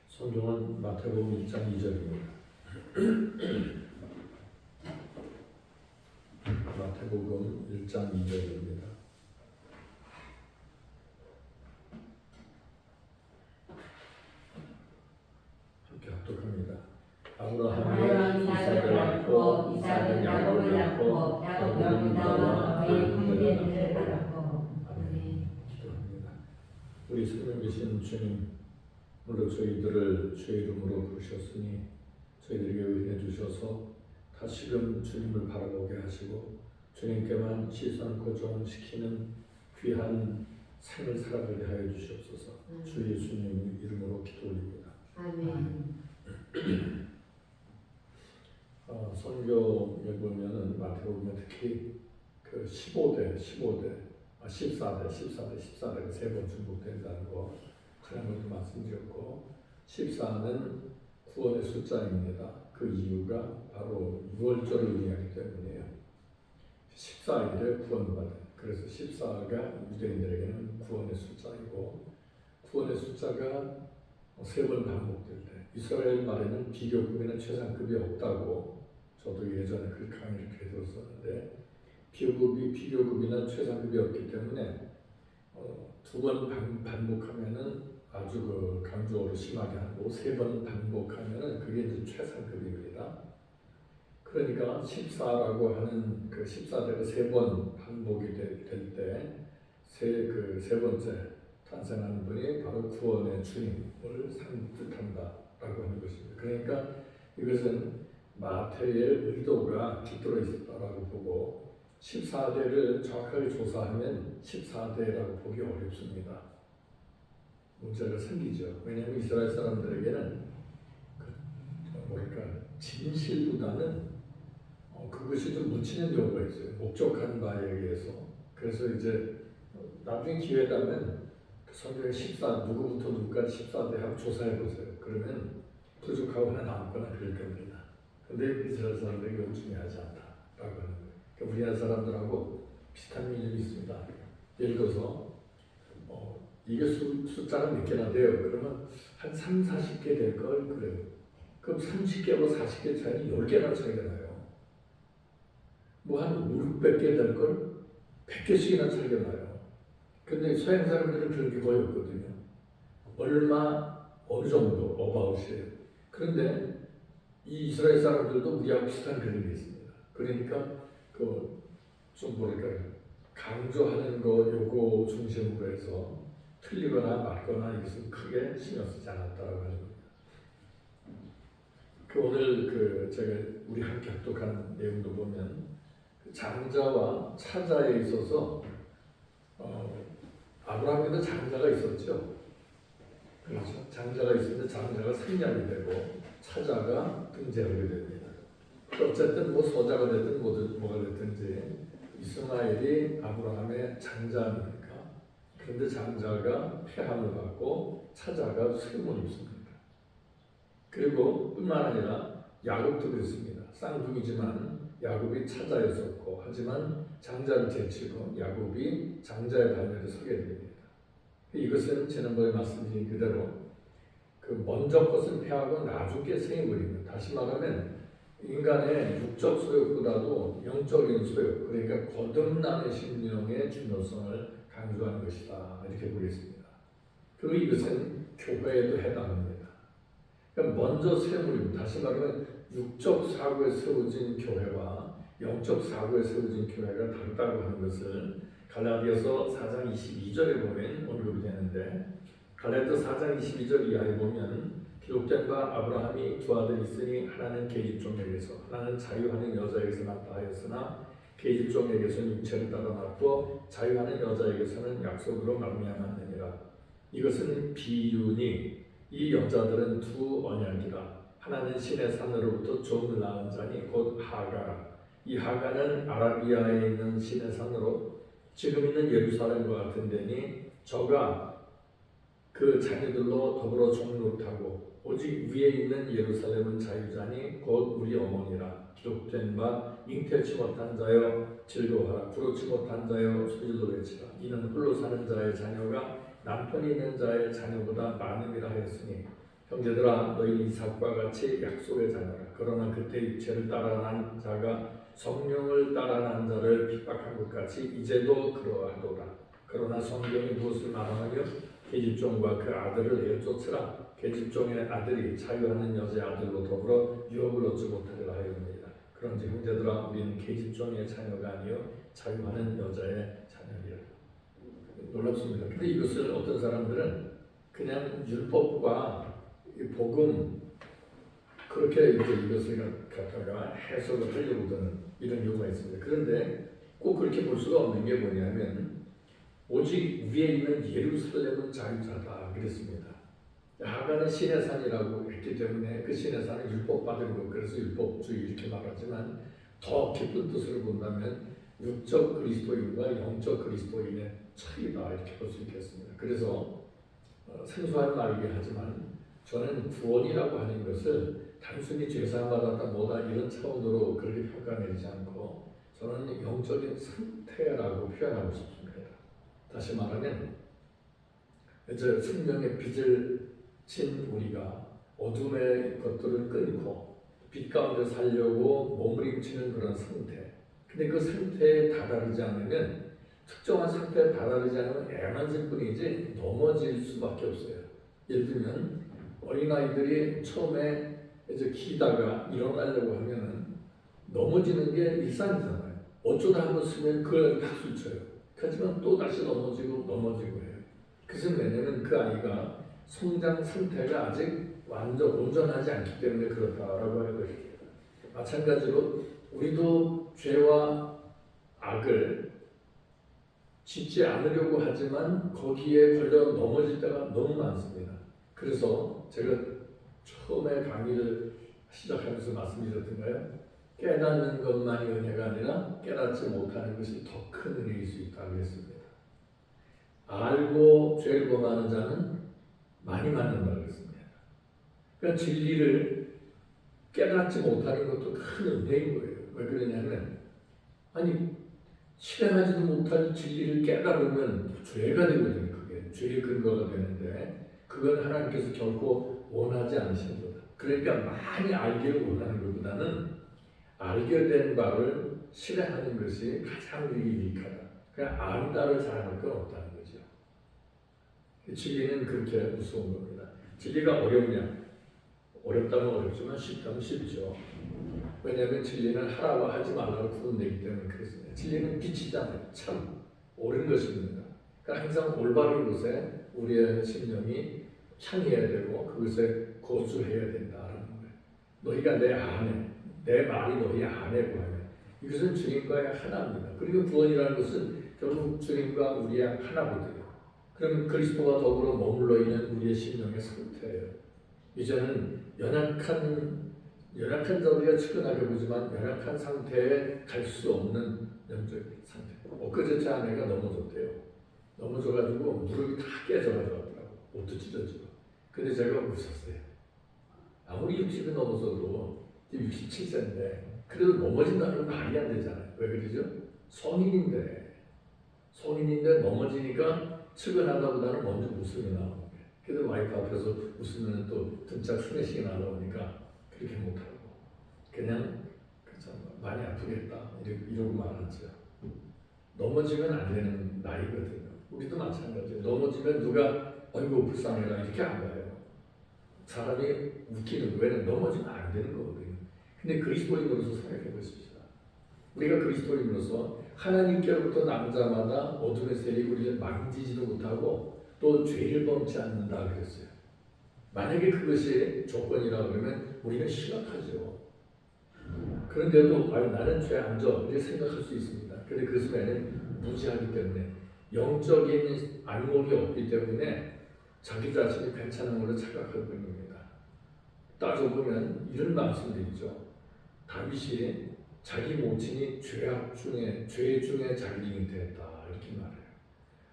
성경은 마태복음 1장 2절입니다. 마태복음 1장 2절입니다. 함께 합독합니다. 아브라함이 이삭을 낳고 이삭은 야곱을 낳고 야곱은 유다와 그의 형제들을 낳고. 아멘. 기도합니다. 우리 성령 계신 주님, 오늘 저희들을 주의 이름으로 부르셨으니 저희들에게 의인해 주셔서 다시금 주님을 바라보게 하시고 주님께만 시선 고정시키는 귀한 삶을 살아가게 하여 주시옵소서. 주 예수님 이름으로 기도 올립니다. 아멘. 선교에 보면은 마태복음에 특히 그 14대 그 세 번 중복된다는 거 지난번에도 말씀드렸고 14는 구원의 숫자입니다. 그 이유가 바로 6월절을 의미하기 때문이에요. 14일에 구원받은, 그래서 14가 유대인들에게는 구원의 숫자이고 구원의 숫자가 세 번 반복될 때 이스라엘 말에는 비교급에는 최상급이 없다고 저도 예전에 그 강의를 들었었는데 비교급이나 최상급이 없기 때문에 두 번 반복하면은 아주 그 강조어로 심하게 하고 세 번 반복하면은 그게 이제 최상급입니다. 그러니까 14라고 하는 그 14대가 세 번 반복이 될 때 세 번째 탄생하는 분이 바로 구원의 주님을 뜻한다라고 하는 것입니다. 그러니까 이것은 마태의 의도가 깃들어 있었다라고 보고 14대를 정확하게 조사하면 14대라고 보기 어렵습니다. 문제가 생기죠. 왜냐하면 이스라엘 사람들에게는 진실보다는 그것이 좀 묻히는 경우가 있어요. 목적한 바에 의해서. 그래서 이제 나중에 기회 되면 성경에 14 누구부터 누구까지 14대 하고 조사해 보세요. 그러면 부족하거나 남거나 그럴 겁니다. 근데 이스라엘 사람들에게 이건 중요하지 않다라고 하는 거예요. 그러니까 우리나라 사람들하고 비슷한 면이 있습니다. 예를 들어서 이게 숫자가 몇 개나 돼요? 그러면 한 3, 40개 될 걸 그래요. 그럼 30개하고 40개 차이는 10개나 차이가 나요. 뭐 한 5, 600개 될 걸 100개씩이나 차이가 나요. 근데 서양 사람들은 그런 게 거의 없거든요. 어느 정도 어바웃이에요. 그런데 이 이스라엘 사람들도 우리하고 비슷한 그런 게 있습니다. 그러니까 그 좀 뭐랄까요, 강조하는 거 요거 중심으로 해서 틀리거나 맞거나 이것은 크게 신경 쓰지 않았다라고 하는 겁니다. 오늘 제가 우리 함께 합독한 내용도 보면 장자와 차자에 있어서 아브라함에도 장자가 있었죠. 그렇죠. 장자가 있었는데 장자가 생략이 되고 차자가 등재하게 됩니다. 어쨌든 뭐 소자가 됐든 뭐가 됐든지 이스마엘이 아브라함의 장자입니까? 그런데 장자가 폐함을 받고 차자가 쇠문을 입습니다. 그리고 뿐만 아니라 야곱도 그렇습니다. 쌍둥이지만 야곱이 차자였었고 하지만 장자를 제치고 야곱이 장자의 반열에 서게 됩니다. 이것은 지난번에 말씀드린 그대로 먼저 것은 패하고 나중에 생해버립니다. 다시 말하면 인간의 육적 소욕보다도 영적인 소욕, 그러니까 거듭남의 심령의 중요성을 강조하는 것이다, 이렇게 보겠습니다. 그리고 이것은 교회에도 해당합니다. 그러니까 먼저 세움을, 다시 말하면 육적 사고에 세워진 교회와 영적 사고에 세워진 교회가 다르다고 하는 것을 갈라디아서 4장 22절에 보면 언급이 되는데, 갈라디아서 4장 22절 이하에 보면 기록된 바 아브라함이 두 아들이 있으니 하나는 계집종에게서 하나는 자유하는 여자에게서 낳다 하였으나 계집종에게서는 육체를 따라 낳고 자유하는 여자에게서는 약속으로 말미암았느니라. 이것은 비유니 이 여자들은 두 언약이라. 하나는 신의 산으로부터 종을 낳은 자니 곧 하가라. 이 하가는 아라비아에 있는 신의 산으로 지금 있는 예루살렘과 같은 데니 저가 그 자녀들로 더불어 종노릇하고 오직 위에 있는 예루살렘은 자유자니 곧 우리 어머니라. 기록된 바 잉태치 못한 자여 즐거워하라. 부르치 못한 자여 소질로 외치라. 이는 홀로 사는 자의 자녀가 남편이 있는 자의 자녀보다 많음이라 하였으니 형제들아 너희 이삭과 같이 약속의 자녀라. 그러나 그때 육체를 따라 난 자가 성령을 따라 난 자를 핍박한 것 같이 이제도 그러하도다. 그러나 성경이 무엇을 말하며 계집종과 그 아들을 내쫓으라. 계집종의 아들이 자유하는 여자의 아들로 더불어 유업을 얻지 못하리라 하였느니라. 그런지 형제들아 우리는 계집종의 자녀가 아니요 자유하는 여자의 자녀이라. 놀랍습니다. 근데 이것을 어떤 사람들은 그냥 율법과 복음 그렇게 이것을 갖다가 해석을 하려고 드는 이런 경우가 있습니다. 그런데 꼭 그렇게 볼 수가 없는 게 뭐냐면 오직 위에 있는 예루살렘은 자유자다 그랬습니다. 하가는 신의 산이라고 했기 때문에 그 신의 산은 율법 받은 것, 그래서 율법주의 이렇게 말하지만 더 깊은 뜻을 본다면 육적 그리스도인과 영적 그리스도인의 차이다 이렇게 볼 수 있겠습니다. 그래서 생소한 말이긴 하지만 저는 구원이라고 하는 것을 단순히 죄사함 받았다 뭐다 이런 차원으로 그렇게 평가내리지 않고 저는 영적인 상태라고 표현하고 싶습니다. 다시 말하면 이제 생명의 빛을 진 우리가 어둠의 것들을 끊고 빛 가운데 살려고 몸부림치는 그런 상태. 근데 그 상태에 다다르지 않으면 특정한 상태에 다다르지 않으면 애만 쓸 뿐이지 넘어질 수밖에 없어요. 예를 들면 어린아이들이 처음에 이제 기다가 일어나려고 하면은 넘어지는 게 일상이잖아요. 어쩌다 한번 쓰면 그걸 박수 쳐요. 하지만 또 다시 넘어지고 해요. 그것은 왜냐하면 그 아이가 성장 상태가 아직 완전 온전하지 않기 때문에 그렇다라고 하는 것입니다. 마찬가지로 우리도 죄와 악을 짓지 않으려고 하지만 거기에 걸려 넘어질 때가 너무 많습니다. 그래서 제가 처음에 강의를 시작하면서 말씀드렸던가요? 깨닫는 것만이 은혜가 아니라 깨닫지 못하는 것이 더 큰 은혜일 수 있다고 했습니다. 알고 죄를 범하는 자는 많이 맞는다고 했습니다. 그러니까 진리를 깨닫지 못하는 것도 큰 은혜인 거예요. 왜 그러냐면 실행하지도 못할 진리를 깨달으면 죄가 되거든요. 그게 죄의 근거가 되는데 그건 하나님께서 결코 원하지 않으시는 거다. 그러니까 많이 알기를 원하는 것보다는 알게 된 바를 실행하는 것이 가장 유익하다. 그냥 안다를 잘할 건 없다는 거죠. 진리는 그렇게 무서운 겁니다. 진리가 어렵냐? 어렵다면 어렵지만 쉽다면 쉽죠. 왜냐하면 진리는 하라고 하지 말라고 구분되기 때문에 그렇습니다. 진리는 빛이잖아요. 참 옳은 것입니다. 그러니까 항상 올바른 곳에 우리의 심령이 향해야 되고 그것에 거주해야 된다는 거예요. 너희가 내 안에, 내 말이 너희 안에 거하면 이것은 주님과의 하나입니다. 그리고 구원이라는 것은 결국 주님과 우리의 하나거든요. 그럼 그리스도와 더불어 머물러 있는 우리의 심령의 상태예요. 이제는 연약한 자들이 측은하게 보지만 연약한 상태에 갈 수 없는 영적 상태. 엊그제 제 아내가 넘어졌대요. 넘어져가지고 무릎이 다 깨져가지고 하더라고. 옷도 찢어지고. 근데 제가 웃었어요. 아무리 60이 넘어서도 67세인데 그래도 넘어진다는 건 말이 안 되잖아요. 왜 그러죠? 성인인데 넘어지니까 측은하다보다는 먼저 웃음이 나오는 거예요. 그래도 와이프 앞에서 웃으면 또 등짝 스매싱이 나오니까 그렇게 못하고 그냥 많이 아프겠다 이러고 말하죠. 넘어지면 안 되는 나이거든요. 우리도 마찬가지예요. 넘어지면 누가 어이구 불쌍해라 이렇게 안 봐요. 사람이 웃기는 거예요. 넘어지면 안 되는 거거든요. 근데 그리스도인으로서 생각해 보십시다. 우리가 그리스도인으로서 하나님께로부터 남자마다 어둠의 세력이 우리를 만지지도 못하고 또 죄를 범치 않는다 그랬어요. 만약에 그것이 조건이라고 그러면 우리는 심각하죠. 그런데도 나는 죄 안 져 이렇게 생각할 수 있습니다. 그런데 그 순간에는 무지하기 때문에 영적인 안목이 없기 때문에 자기 자신이 괜찮은 걸로 착각하고 있는 겁니다. 따져보면 이런 말씀드리죠. 다윗이 자기 모친이 죄 중에 자기를 잉태했다 이렇게 말해요.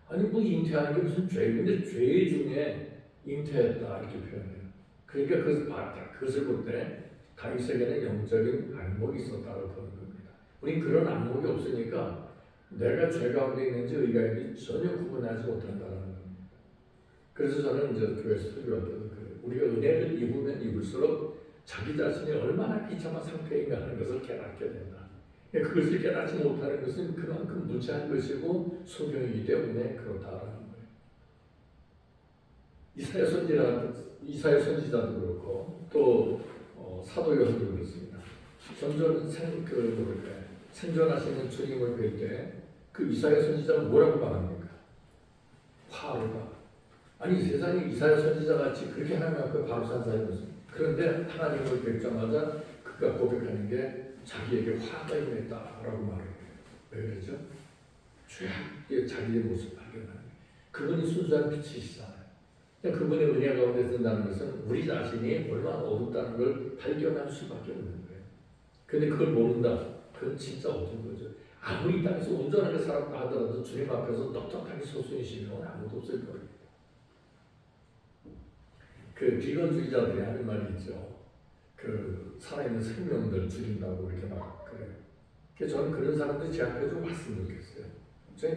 아니 뭐 잉태하는 게 무슨 죄인데 죄 중에 잉태했다 이렇게 표현해요. 그러니까 그것을 볼 때 다윗에게는 영적인 안목이 있었다고 보는 겁니다. 우린 그런 안목이 없으니까 내가 죄 가운데 있는지 의가 있는지 전혀 구분하지 못한다는 겁니다. 그래서 저는 이제 교회에서 설교할 때도 그래요. 우리가 은혜를 입으면 입을수록 자기 자신이 얼마나 비참한 상태인가 하는 것을 깨닫게 된다. 그것을 깨닫지 못하는 것은 그만큼 무지한 것이고 소경이기 때문에 그렇다라는 거예요. 이사야 선지자도 그렇고 또 사도 요한도 그렇습니다. 생존하시는 주님을 뵐 때 그 이사야 선지자가 뭐라고 말합니까? 화가 아니 세상에 이사야 선지자 같이 그렇게 하나님 앞에 바로 산 사람이 없습니다. 그런데 하나님을 뵙자마자 그가 고백하는 게 자기에게 화가 임했다라고 말해요. 왜 그러죠? 죄악의 자기의 모습을 발견하는 거예요. 그분이 순수한 빛이시잖아요. 그분의 은혜 가운데 든다는 것은 우리 자신이 얼마나 어둡다는 걸 발견할 수밖에 없는 거예요. 근데 그걸 모른다. 그건 진짜 어두운 거죠. 아무리 이 땅에서 온전하게 살았다 하더라도 주님 앞에서 떳떳하게 소수이시면 아무도 없을 거예요. 그 비건주의자들이 하는 말이 있죠. 그 살아있는 생명들 죽인다고 이렇게 막 그래요. 그래서 저는 그런 사람들이 제 앞에 좀 왔으면 좋겠어요.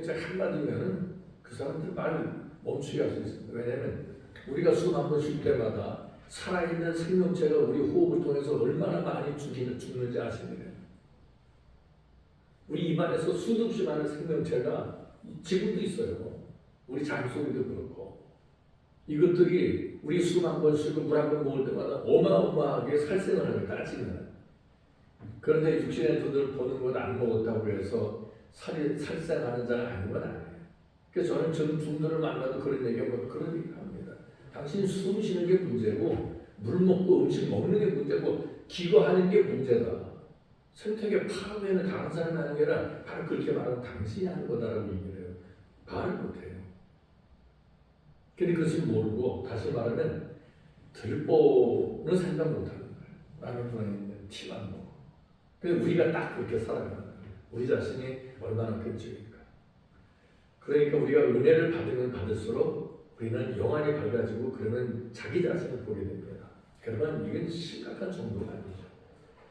제가 한마디면은 그 사람들 말 멈추게 할 수 있습니다. 왜냐하면 우리가 숨 한 번 쉴 때마다 살아있는 생명체가 우리 호흡을 통해서 얼마나 많이 죽는지 아십니까? 우리 입안에서 수도 없이 많은 생명체가 지금도 있어요. 우리 장소리도 그렇고 이것들이 우리 숨 한 번 쉬고 물 한 번 먹을 때마다 어마어마하게 살생을 하게 따지는. 그런데 육신의 돈을 버는 건 안 먹었다고 해서 살생하는 자가 아닌 건 아니에요. 그래서 저는 전 분들을 만나도 그런 얘기하면 그런 얘기 합니다. 당신 숨 쉬는 게 문제고 물 먹고 음식 먹는 게 문제고 기거하는 게 문제다. 생태계 파괴는 다른 사람이 하는 게 아니라 바로 그렇게 말하면 당신이 하는 거다라고 얘기를 해요. 말을 못해요. 근데 그것을 모르고 다시 말하면 들보는 생각 못하는 거예요. 라는 분은 티만 보고. 근데 우리가 딱 그렇게 살아가는 거예요. 우리 자신이 얼마나 근처인가. 그러니까 우리가 은혜를 받으면 받을수록 우리는 영안이 밝아지고 그러면 자기 자신을 보게 됩니다. 그러면 이건 심각한 정도가 아니죠.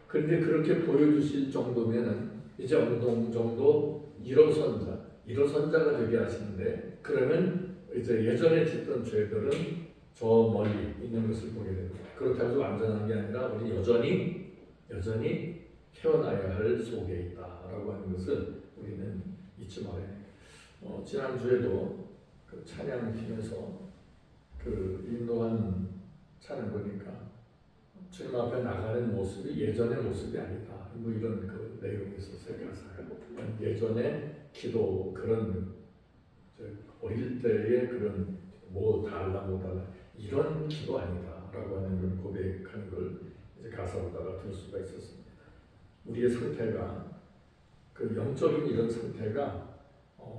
그런데 그렇게 보여주실 정도면 이제 어느 정도 일어선자가 되게 하시는데 그러면 이제 예전에 짓던 죄들은 저 멀리 있는 것을 보게 됩니다. 그렇다고 해서 완전한 게 아니라 우리 여전히 헤어나야 할 속에 있다라고 하는 것을 우리는 잊지 말아야 됩니다. 지난주에도 그 찬양팀에서 그 인도한 찬양 보니까 주님 앞에 나가는 모습이 예전의 모습이 아니다. 뭐 이런 그 내용이 있었어요. 가사가. 예전에 기도 그런 어릴 때의 그런 뭐 달라 이런 기도 아니다라고 하는 걸 고백하는 걸 이제 가사로다가 들 수가 있었습니다. 우리의 상태가 그 영적인 이런 상태가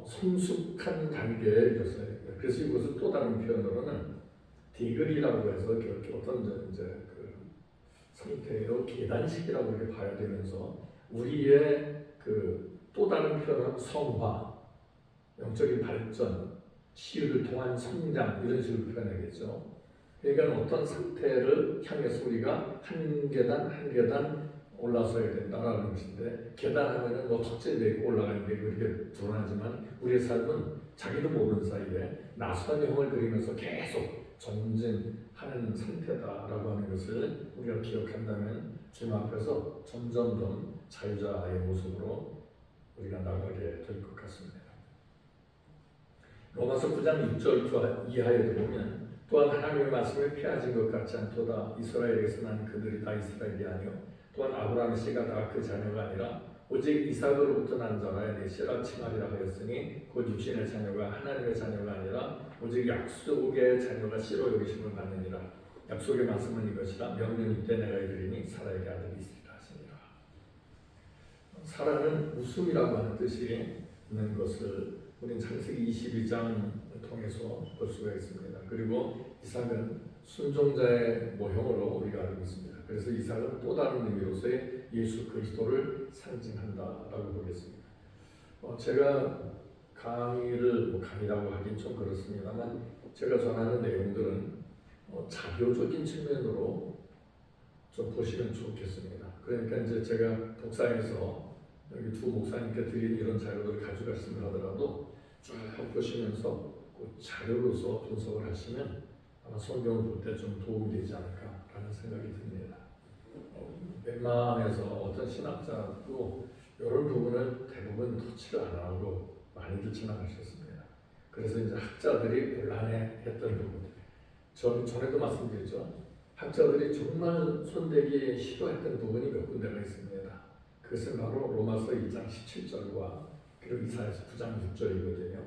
성숙한 단계에 이르렀어야 됩니다. 그래서 이것을 또 다른 표현으로는 디글이라고 해서 어떤 이제 그 상태로 계단식이라고 이렇게 봐야 되면서 우리의 그 또 다른 표현은 성화, 영적인 발전, 치유를 통한 성장 이런 식으로 표현하겠죠. 그러니까 어떤 상태를 향해서 우리가 한 계단 올라서야 된다라는 것인데 계단하면은 뭐 턱질되고 올라가는 게 그렇게 드러나지만 우리의 삶은 자기도 모르는 사이에 나선형을 그리면서 계속 전진하는 상태다라고 하는 것을 우리가 기억한다면 주님 앞에서 점점 자유자의 모습으로 우리가 나가게 될 것 같습니다. 로마서 9장 6절 이하에도 보면 또한 하나님의 말씀에 피하진 것 같지 않도다. 이스라엘에서 난 그들이 다 이스라엘이 아니요 또한 아브라함의 씨가 다 그 자녀가 아니라 오직 이삭으로부터 난 자가 네시라 칭하리라 하였으니 곧 육신의 자녀가 하나님의 자녀가 아니라 오직 약속의 자녀가 씨로 여기심을 받느니라. 약속의 말씀은 이것이라 명령 이때 내가 이르리니 사라에게 아들이 있으리라 하시니라. 사라는 웃음이라고 하는 뜻이 있는 것을 우리는 창세기 22장을 통해서 볼 수가 있습니다. 그리고 이삭은 순종자의 모형으로 우리가 알고 있습니다. 그래서 이삭은 또 다른 의미로서의 예수 그리스도를 상징한다라고 보겠습니다. 제가 강의라고 하긴 좀 그렇습니다만 제가 전하는 내용들은 자료적인 측면으로 좀 보시면 좋겠습니다. 그러니까 이제 제가 독사에서 여기 두 목사님께 드린 이런 자료들을 가져갔으면 하더라도 쭉 보시면서 그 자료로서 분석을 하시면 아마 성경을 볼 때 좀 도움이 되지 않을까라는 생각이 듭니다. 웬만해서 어떤 신학자도 이런 부분을 대부분 터치를 안 하고 많이들 지나가셨습니다. 그래서 이제 학자들이 곤란해했던 부분, 전에도 말씀드렸죠. 학자들이 정말 손대기 싫어했던 부분이 몇 군데가 있습니다. 그것은 바로 로마서 1장 17절과 그리고 이사야서 9장 6절이거든요.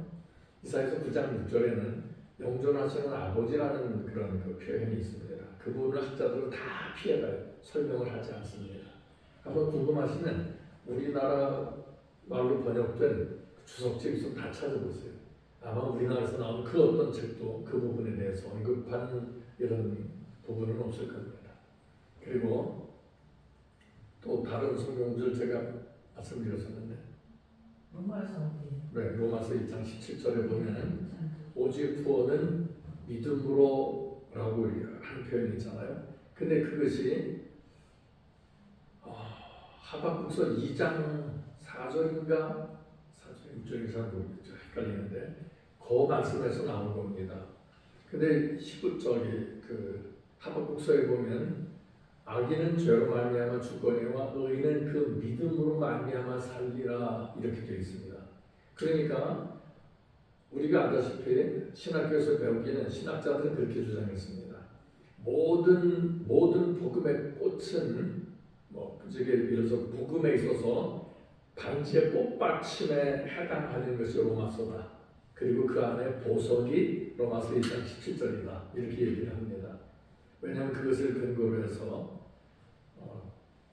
이사야서 9장 6절에는 영존하시는 아버지라는 그런 그 표현이 있습니다. 그 부분을 학자들은 다 피해가요. 설명을 하지 않습니다. 한번 궁금하시면 우리나라 말로 번역된 주석집 있으면 다 찾아보세요. 아마 우리나라에서 나온 그 어떤 책도 그 부분에 대해서 언급한 이런 부분은 없을 겁니다. 그리고 또 다른 성경들 제가 말씀드렸었는데 로마서 1장 17절에 보면 오직 구원은 믿음으로 라고 한 표현이 있잖아요. 근데 그것이 하박국서 2장 4절인가 6절인가 잘 모르겠죠. 헷갈리는데 그 말씀에서 나온 겁니다. 근데 19절이 그 하박국서에 보면 악인은 죄로 말미암아 죽거니와 의인은 그 믿음으로 말미암아 살리라 이렇게 되어 있습니다. 그러니까 우리가 알다시피 신학교에서 배우기는 신학자들은 그렇게 주장했습니다. 모든 복음의 꽃은 예를 들어서 복음에 있어서 반지의 꽃받침에 해당하는 것이 로마서다. 그리고 그 안에 보석이 로마서 1장 17절이다. 이렇게 얘기를 합니다. 왜냐하면 그것을 근거로 해서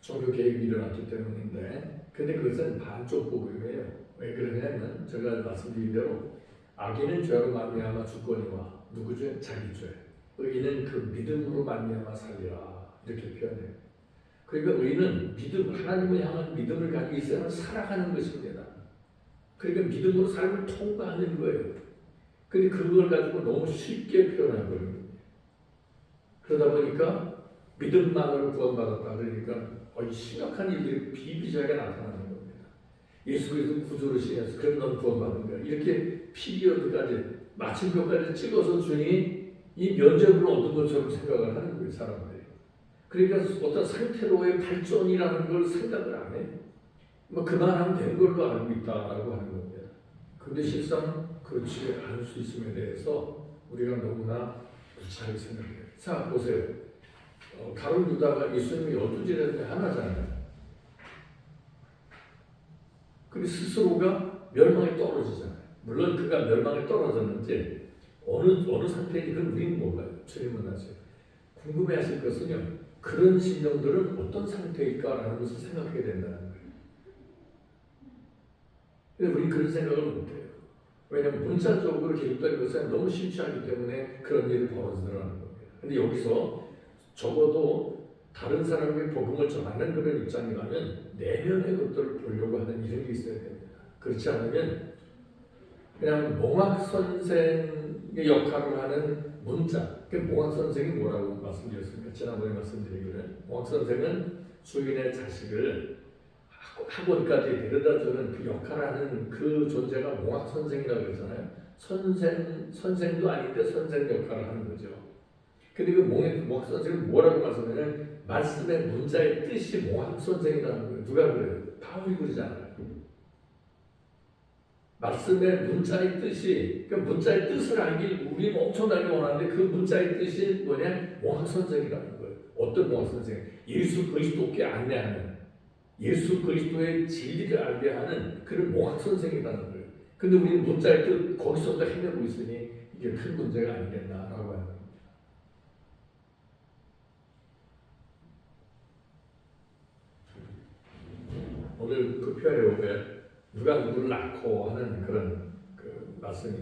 종교 개혁이 일어났기 때문인데, 근데 그것은 반쪽 복음이에요. 왜 그러냐면 제가 말씀드린 대로 악인은 죄로 말미암아 죽거니와 누구 죄? 자기 죄. 의인은 그 믿음으로 말미암아 살리라 이렇게 표현해요. 그러니까 의인은 하나님을 향한 믿음을 가지고 있어야 살아가는 것입니다. 그러니까 믿음으로 삶을 통과하는 거예요. 근데 그걸 가지고 너무 쉽게 표현한 거예요. 그러다 보니까 믿음만으로 구원받았다 그러니까 심각한 일들이 비비자하게 나타나는 겁니다. 예수 그리스도 구주로 신해서 그럼 넌 구원받는 거야. 이렇게 피리어드까지 마침표까지 찍어서 주니 이 면접을 얻은 것처럼 생각을 하는 거예요, 사람들이. 그러니까 어떤 상태로의 발전이라는 걸 생각을 안 해. 뭐 그만하면 된 걸로 알고 있다라고 하는 겁니다. 근데 실상 그렇지 않을 수 있음에 대해서 우리가 너무나 무지하게 생각해요. 자, 보세요. 가룟 유다가 예수님이 12제자 중에 하나잖아요. 근데 스스로가 멸망에 떨어지잖아요. 물론 그가 멸망에 떨어졌는지 어느 상태인지 그건 우리는 몰라요. 주님은 아세요. 궁금해하실 것은요. 그런 심령들은 어떤 상태일까라는 것을 생각하게 된다는 거예요. 근데 우리는 그런 생각을 못해요. 왜냐하면 문자적으로 기록된 것은 너무 심취하기 때문에 그런 일이 벌어지더라는 겁니다. 근데 여기서 적어도 다른 사람에게 복음을 전하는 그런 입장이라면 내면의 것들을 보려고 하는 이런 게 있어야 됩니다. 그렇지 않으면 그냥 몽학 선생의 역할을 하는 문자. 그 몽학 선생이 뭐라고 말씀드렸습니까? 지난번에 말씀드리기를 몽학 선생은 주인의 자식을 학원까지 데려다주는 그 역할을 하는 그 존재가 몽학 선생이라고 그러잖아요. 선생도 아닌데 선생 역할을 하는 거죠. 근데 그 몽학 선생은 뭐라고 말씀하냐면 말씀의 문자의 뜻이 몽학 선생이라는 거예요. 누가 그래요? 바울이 그러잖아요. 말씀의 문자의 뜻이, 그 문자의 뜻을 알기 우리는 엄청나게 원하는데 그 문자의 뜻이 뭐냐? 몽학 선생이라는 거예요. 어떤 몽학 선생? 예수 그리스도께 안내하는, 예수 그리스도의 진리를 알게 하는 그런 몽학 선생이라는 거예요. 근데 우리는 문자의 뜻 거기서부터 헤매고 있으니 이게 큰 문제가 아니겠나라고 하는 겁니다. 오늘 그 표현에 누가 누구를 낳고 하는 그런 그 말씀이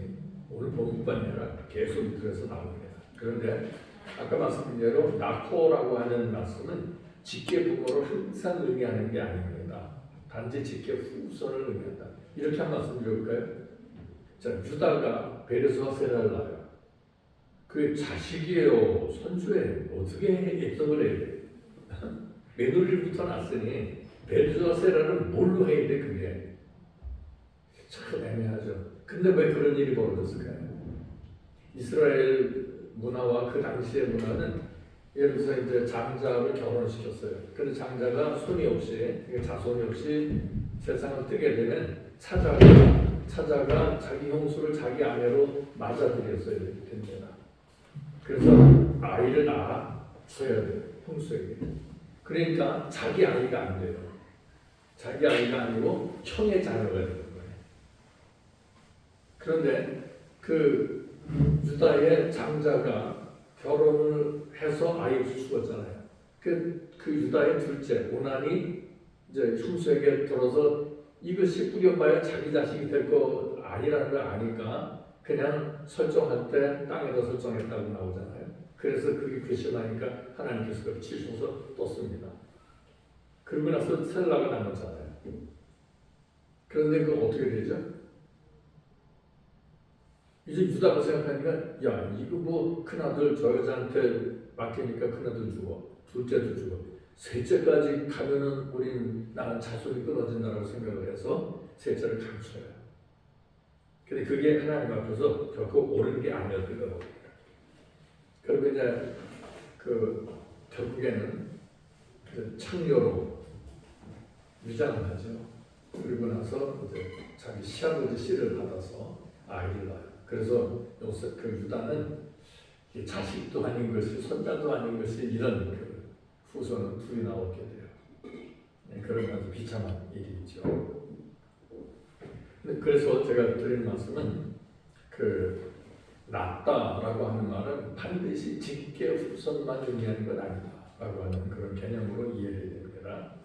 오늘 본문뿐만 아니라 계속 이끌어서 나옵니다. 그런데 아까 말씀드린 대로 낳고라고 하는 말씀은 직계 부모를 항상 의미하는 게 아닙니다. 단지 직계 후손을 의미한다. 이렇게 한 말씀 드려볼까요? 자, 유다가 베레스와 세라를 낳아요. 그게 자식이에요, 손주예요. 어떻게 해석을 해야 돼? 며느리부터 낳았으니 베레스와 세라는 뭘로 해야 돼? 그게 참 애매하죠. 근데 왜 그런 일이 벌어졌을까요? 이스라엘 문화와 그 당시의 문화는 예를 들어서 이제 장자를 결혼시켰어요. 그런데 장자가 손이 없이, 자손이 없이 세상을 뜨게 되면 차자가 자기 형수를 자기 아내로 맞아들였어야 됩니다. 그래서 아이를 낳아줘야 돼요. 형수에게. 그러니까 자기 아이가 안 돼요. 자기 아이가 아니고 형의 자녀가 되는 거예요. 그런데 그 유다의 장자가 결혼을 해서 아이 없이 죽었잖아요. 그 유다의 둘째 오난이 이제 형수에게 들어서 이것이 뿌려봐야 자기 자식이 될 거 아니라는 걸 아니까 그냥 설정할 때 땅에다 설정했다고 나오잖아요. 그래서 그게 괘씸하니까 하나님께서 그걸 치셔서 떴습니다. 그러고 나서 셀라가 남았잖아요. 그런데 그거 어떻게 되죠? 이제 유다가 생각하니까 야 이거 뭐 큰아들 저 여자한테 맡기니까 큰아들 죽어, 둘째도 죽어, 셋째까지 가면은 우린 나는 자손이 끊어진다고 생각을 해서 셋째를 감춰요. 근데 그게 하나님 앞에서 결코 옳은 게 아니었더라고요. 그리고 이제 그 결국에는 그 창녀로 위장을 하죠. 그리고 나서 이제 자기 시아버지 씨를 받아서 아이를 낳아요. 그래서 요셉 그 유다는 자식도 아닌 것이 손자도 아닌 것이 이런 그 후손은 둘이 나오게 돼요. 그런 아주 비참한 일이죠. 그래서 제가 드린 말씀은 그 낳다라고 하는 말은 반드시 직계 후손만 의미하는 건 아니다라고 하는 그런 개념으로 이해해야 됩니다.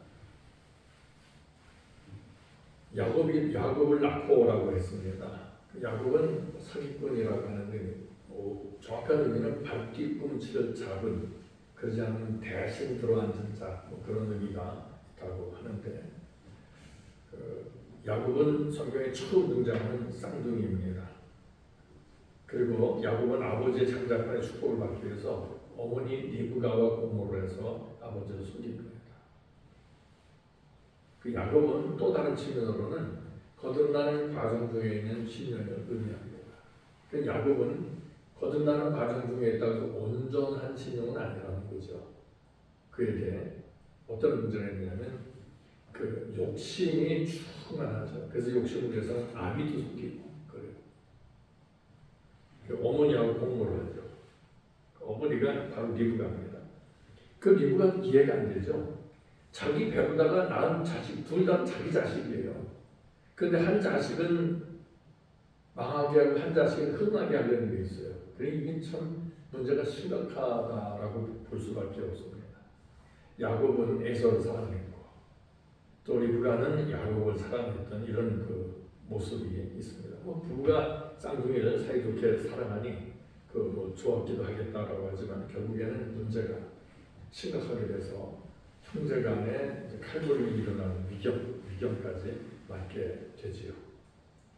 야곱을 낳고라고 했습니다. 야곱은 사기꾼이라고 하는 정확한 의미는 발뒤꿈치를 잡은, 그러지 않으면 대신 들어앉은 자, 뭐 그런 의미가 있다고 하는데 야곱은 성경에 처음 등장하는 쌍둥이입니다. 그리고 야곱은 아버지의 장자권의 축복을 받기 위해서 어머니 리브가와 공모를 해서 아버지를 속인 겁니다. 그 야곱은 또 다른 측면으로는 거듭나는 과정 중에 있는 신령을 의미합니다. 그 야곱은 거듭나는 과정 중에 있다고 온전한 신령은 아니라는 거죠. 그에게 어떤 문제가 있냐면 그 욕심이 충만하죠. 그래서 욕심을 위해서는 아비도 속이고 그래요. 그 어머니하고 공모를 하죠. 그 어머니가 바로 리브가입니다. 그 리브가 이해가 안 되죠. 자기 배우다가 낳은 자식 둘 다 자기 자식이에요. 그런데 한 자식은 망하게 하고 한 자식은 흥하게 하려는 게 있어요. 그러니 이게 참 문제가 심각하다라고 볼 수밖에 없습니다. 야곱은 에서를 사랑했고 또 리브가는 야곱을 사랑했던 이런 그 모습이 있습니다. 뭐 부부가 쌍둥이를 사이좋게 사랑하니 그 뭐 좋았기도 하겠다라고 하지만 결국에는 문제가 심각하게 돼서 형제간에 칼부림이 일어나는 위경까지 맞게 되지요.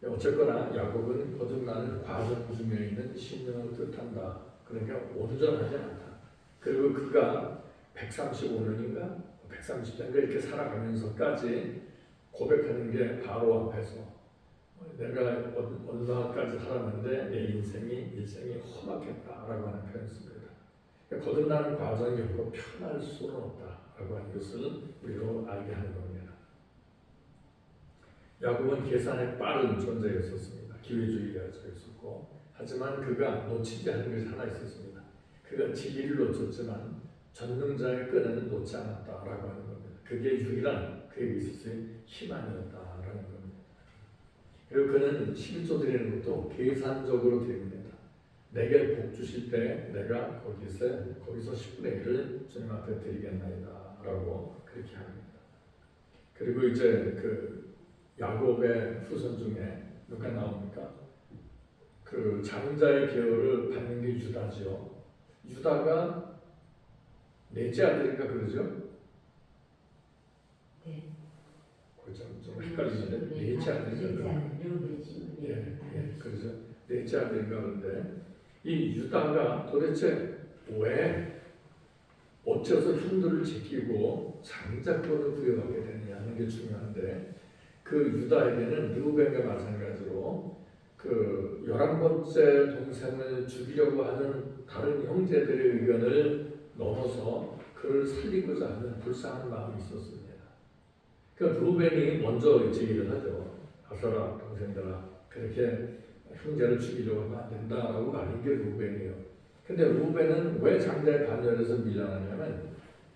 어쨌거나 야곱은 거듭나는 과정 중에 있는 신령을 뜻한다. 그러니까 온전하지 않다. 그리고 그가 135년인가 130년인가 이렇게 살아가면서까지 고백하는 게 바로 앞에서 내가 얼마까지 살았는데 내 일생이 험악했다라고 하는 표현을 씁니다. 그러니까 거듭나는 과정이 결코 편할 수는 없다라고 하는 것을 우리로 알게 하는 겁니다. 야곱은 계산에 빠른 존재였었습니다. 기회주의가 있었고 하지만 그가 놓치지 않은 것이 하나 있었습니다. 그가 지리를 놓쳤지만 전능자의 끈은 놓지 않았다라고 하는 겁니다. 그게 유일한 그에게 있어서의 희망이었다라는 겁니다. 그리고 그는 11조 드리는 것도 계산적으로 드립니다. 내게 복 주실 때 내가 거기서 10분의 1을 주님 앞에 드리겠나이다라고 그렇게 합니다. 그리고 이제 그 야곱의 후손 중에 누가 나옵니까? 그 장자의 계열을 받는 게 유다죠. 유다가 넷째 아들인가 그러죠? 네. 좀 헷갈리는데 넷째 아들인가? 그래서 넷째 아들인가 그런데 이 유다가 도대체 왜 어째서 형들을 지키고 장자권을 부여하게 되느냐 하는 게 중요한데 그 유다에게는 르우벤과 마찬가지로 그 11번째 동생을 죽이려고 하는 다른 형제들의 의견을 넘어서 그를 살리고자 하는 불쌍한 마음이 있었습니다. 그러니까 르우벤이 먼저 제의를 하죠. 가서라 동생들아 그렇게 형제를 죽이려고 하면 안 된다라고 말한 게 르우벤이에요. 근데 르우벤은 왜 장자의 반열에서 밀려나냐면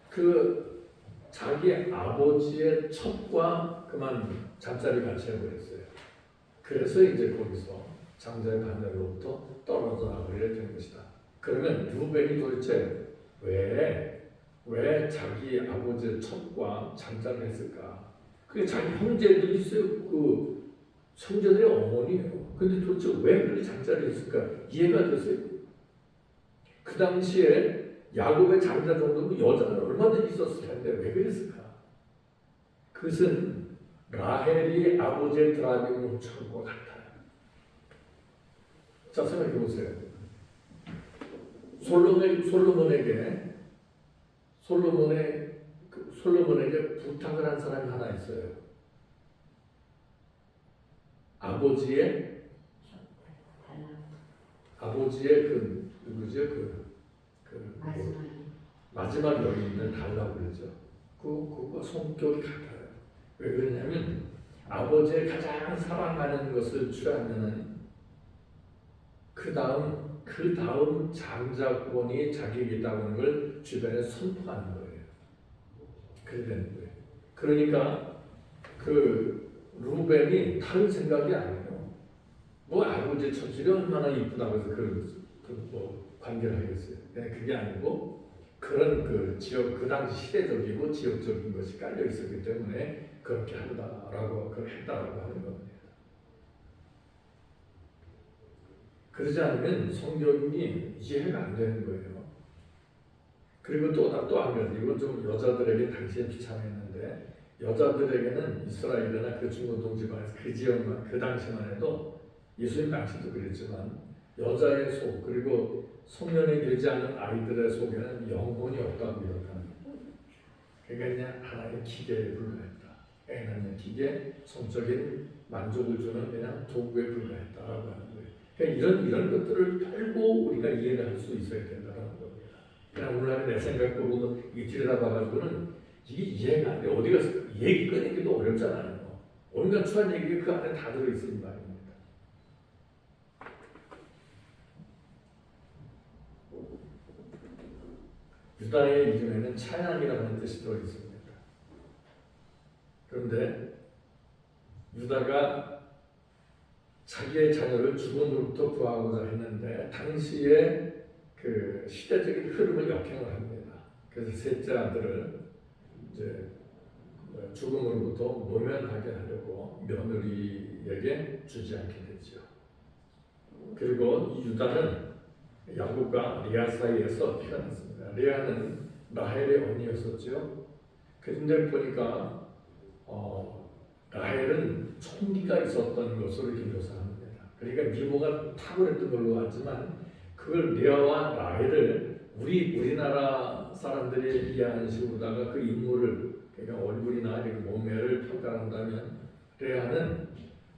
그 자기 아버지의 첩과 그만 잠자리 같이 해버렸어요. 그래서 이제 거기서 장자의 반열로부터 떨어져 나가게 된 것이다. 그러면 르우벤이 도대체 왜 자기 아버지의 첩과 잠자를 했을까? 그게 자기 형제들이 있어요. 그 형제들의 어머니예요. 근데 도대체 왜 그렇게 잠자를 했을까? 이해가 되세요? 그 당시에 야곱의 장자 정도면 여자는 얼마든지 있었을 텐데 왜 그랬을까? 그것은 라헬이 아버지의 드라이빙을 훔쳐간 것 같아요. 자, 생각해 보세요. 솔로몬에게 부탁을 한 사람이 하나 있어요. 아버지의 그 누구죠? 마지막 여인을 달라고 그러죠. 그거 성격이 같아요. 왜 그러냐면 아버지의 가장 사랑하는 것을 취하면은 그 다음 장자권이 자기에게 있다는 걸 주변에 선포하는 거예요. 그래 되는 거예요. 그러니까 그 르우벤이 다른 생각이 아니에요. 뭐 아버지 처질이 얼마나 이쁘다고 해서 뭐 관계를 하겠어요. 그게 아니고 그런 그 지역 그 당시 시대적이고 지역적인 것이 깔려 있었기 때문에 그렇게 한다라고 했다라고 하는 겁니다. 그러지 않으면 성경이 이해가 안 되는 거예요. 그리고 또 한 가지, 이건 좀 여자들에게 당시에 비참했는데 여자들에게는 이스라엘이나 그 중고동 지방에서 그 지역만 그 당시만 해도 예수님 당시도 그랬지만 여자의 속 그리고 성년이 되지 않은 아이들의 속에는 영혼이 없다고 이야기합니다. 그러니까 그냥 하나의 기계에 불과했다. 애 낳는 기계, 성적인 만족을 주는 그냥 도구에 불과했다라고 하는 거예요. 그러니까 이런 것들을 결국 우리가 이해를 할 수 있어야 된다는 겁니다. 그냥 오늘 내 생각으로 이 들여다봐가지고는 이게 이해가 안 돼. 어디가 얘기 꺼내기도 어렵잖아요. 온갖 추한 얘기가 그 안에 다 들어있는 말입니다. 유다의 이름에는 찬양이라는 뜻이 들어있습니다. 그런데 유다가 자기의 자녀를 죽음으로부터 구하고자 했는데 당시에 그 시대적인 흐름을 역행을 합니다. 그래서 셋째 아들을 이제 죽음으로부터 모면하게 하려고 며느리에게 주지 않게 되죠. 그리고 이 유다는 야곱과 리아 사이에서 태어났습니다. 리아는 라헬의 언니였었죠. 그런데 보니까 라헬은 총기가 있었던 것으로 이렇게 묘사합니다. 그러니까 미모가 탁월했던 걸로 알지만 그걸 리아와 라헬을 우리나라 사람들이 이해하는 식으로다가 그 인물을 그러니까 얼굴이나 이렇게 몸매를 평가한다면 레아는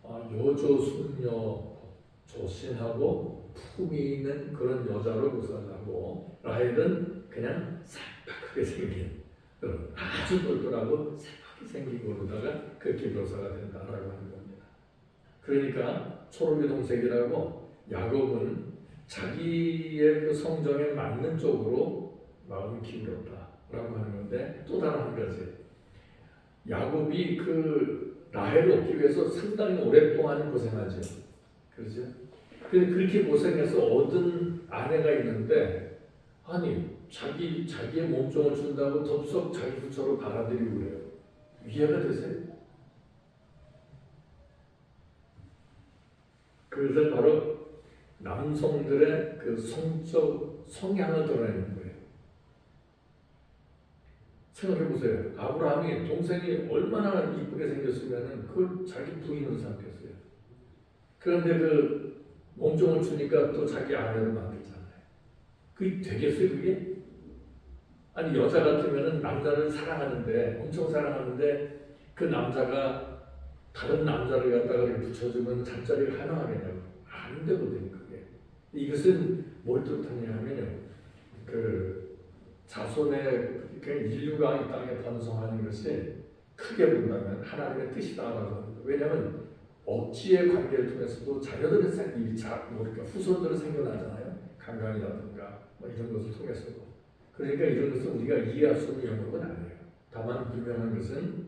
여조순녀 조신하고 품이 있는 그런 여자로 묘사를 하고 라헬은 그냥 살박하게 생긴 아주 똘똘하고 살박하게 생긴 거로다가 그렇게 묘사가 된다라고 하는 겁니다. 그러니까 초록의 동생이라고 야곱은 자기의 그 성정에 맞는 쪽으로 마음을 기울였다라고 하는 건데 또 다른 한 가지 야곱이 그 라헬을 얻기 위해서 상당히 오랫동안 고생하죠. 그렇죠? 근데 그렇게 고생해서 얻은 아내가 있는데 아니 자기의 몸종을 준다고 덥석 자기 부처로 받아들이고 그래요. 이해가 되세요? 그래서 바로 남성들의 그 성적 성향을 드러내는 거예요. 생각해보세요. 아브라함이 동생이 얼마나 이쁘게 생겼으면 그걸 자기 부인으로 삼켰어요. 그런데 그 몸종을 주니까 또 자기 아내를 만들잖아요. 그게 되겠어요 그게? 아니 여자 같으면 남자를 사랑하는데 엄청 사랑하는데 그 남자가 다른 남자를 갖다가 붙여주면 잠자리가 가능하겠냐고. 안 되거든요 그게. 이것은 뭘 뜻하냐 하면요. 그 자손의 인류가 이 땅에 번성하는 것이 크게 본다면 하나님의 뜻이다라고 합니다. 왜냐하면 억지의 관계를 통해서도 자녀들의 그러니까 후손들은 생겨나잖아요. 강간이라든가 뭐 이런 것을 통해서도. 그러니까 이런 것은 우리가 이해할 수 있는 영역은 아니에요. 다만 분명한 것은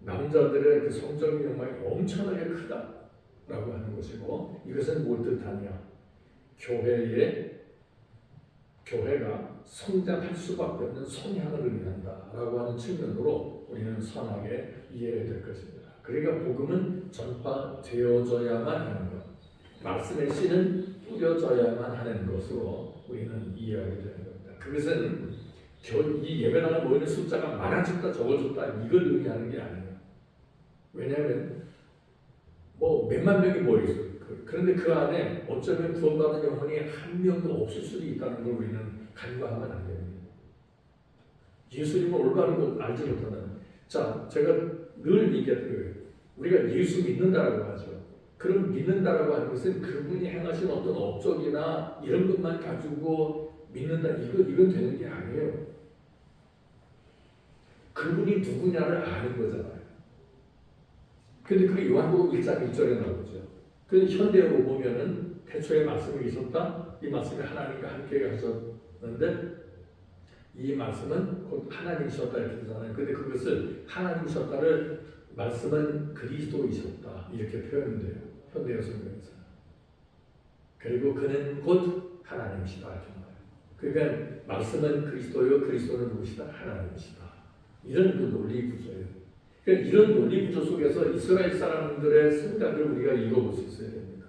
남자들의 그 성적인 욕망이 엄청나게 크다라고 하는 것이고 이것은 뭘 뜻하냐? 교회가 성장할 수밖에 없는 성향을 의미한다라고 하는 측면으로 우리는 선하게 이해해야 될 것입니다. 그러니까 복음은 전파되어져야만 하는 것, 말씀의 씨는 뿌려져야만 하는 것으로 우리는 이해하게 되는 겁니다. 그것은 이 예배당에 모이는 숫자가 많아졌다 적어졌다 이걸 의미하는 게 아니에요. 왜냐하면 뭐 몇만 명이 모여있어요. 그런데 그 안에 어쩌면 구원받은 영혼이 한 명도 없을 수도 있다는 걸 우리는 간과하면 안 됩니다. 예수님을 올바른 걸 알지 못한다면 자 제가 늘 얘기하는 우리가 예수 믿는다라고 하죠. 그럼 믿는다라고 하는 것은 그분이 행하신 어떤 업적이나 이런 것만 가지고 믿는다 이건 되는 게 아니에요. 그분이 누구냐를 아는 거잖아요. 근데 그게 요한복음 1장 1절에 나오죠. 그 현대어로 보면은 태초에 말씀이 있었다. 이 말씀이 하나님과 함께 하셨는데 이 말씀은 곧 하나님이셨다 이렇게 되잖아요. 근데 그것을 하나님이셨다를 말씀은 그리스도이셨다 이렇게 표현돼요. 현대어 성경에서. 그리고 그는 곧 하나님이시다 이렇게 말해요. 그러니까 말씀은 그리스도요 그리스도는 누구시다? 하나님이시다. 이런 그 논리 구조예요. 그러니까 이런 논리 구조 속에서 이스라엘 사람들의 생각을 우리가 읽어볼 수 있어야 됩니다.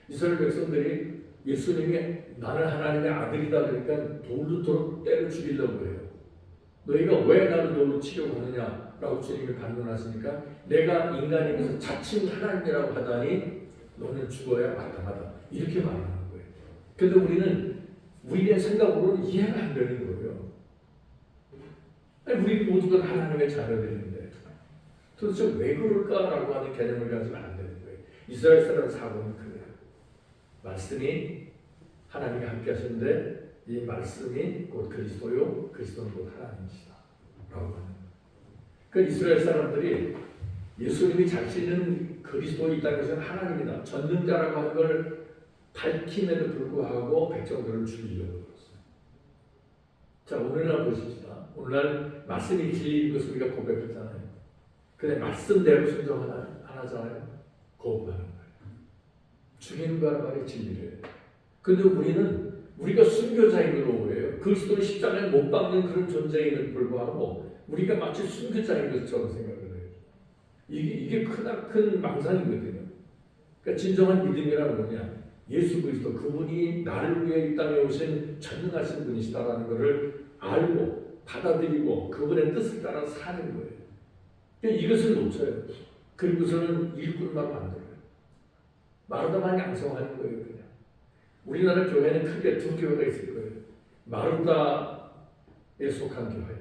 이스라엘 백성들이 예수님이 나는 하나님의 아들이다 그러니까 돌로 때려 죽이려고 해요. 너희가 왜 나를 돌로 치려고 하느냐라고 주님이 반문하시니까 내가 인간이면서 자칭 하나님이라고 하다니 너는 죽어야 마땅하다 이렇게 말하는 거예요. 그런데 우리의 생각으로는 이해가 안 되는 거예요. 아니, 우리 모두가 하나님의 자녀들인데 도대체 왜 그럴까라고 하는 개념을 가지면 안 되는 거예요. 이스라엘 사람 사고는 그래요. 말씀이 하나님이 함께 하셨는데 이 말씀이 곧 그리스도요, 그리스도는 곧 하나님이시다 라고 하는 거예요. 그 이스라엘 사람들이 예수님이 자신은 그리스도에 있다는 것은 하나님이다, 전능자라고 하는 걸 밝힘에도 불구하고 백성들을 죽이려고 그랬어요. 자, 오늘날 보십시다. 오늘날 말씀이 진리인 것을 우리가 고백했잖아요. 근데 말씀대로 순종하잖아요. 거부하는 거예요. 죽이는 거란 말이 진리를. 근데 우리가 순교자인 걸 오해해요. 그리스도를 십자가에 못 박는 그런 존재임을 불구하고 우리가 마치 순교자인 것처럼 생각을 해요. 이게 큰 망상이거든요. 그러니까 진정한 믿음이란 뭐냐? 예수 그리스도 그분이 나를 위해 이 땅에 오신 전능하신 분이시다라는 것을 알고 받아들이고 그분의 뜻을 따라 사는 거예요. 그러니까 이것을 놓쳐요. 그리고서는 일꾼만 만들어요. 마르다만 양성하는 거예요. 그냥. 우리나라 교회는 크게 두 교회가 있을 거예요. 마르다에 속한 교회,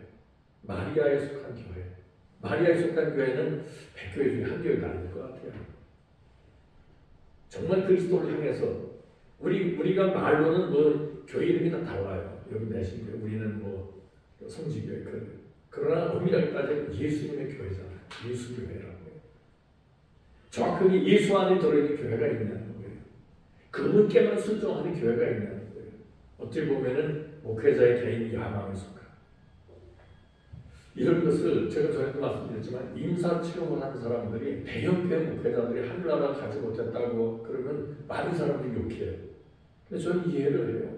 마리아에 속한 교회. 마리아에 속한 교회는 100교회 중에 한 교회가 아닐 것 같아요. 정말 그리스도를 향해서 우리가 말로는 뭐 교회 이름이 다 달라요. 여기 내신 교회, 우리는 뭐 성지교회. 그러나 엄밀하게 따지면 예수님의 교회잖아요. 예수교회라고 해요. 정확하게 예수 안에 들어있는 교회가 있냐는 거예요. 그분께만 순종하는 교회가 있냐는 거예요. 어떻게 보면은 목회자의 개인 야망에 속한 이런 것을 제가 전에도 말씀드렸지만 임사치료를 하는 사람들이 대형교회 목회자들이 하늘나라 가지 못했다고 그러면 많은 사람들이 욕해요. 근데 저는 이해를 해요.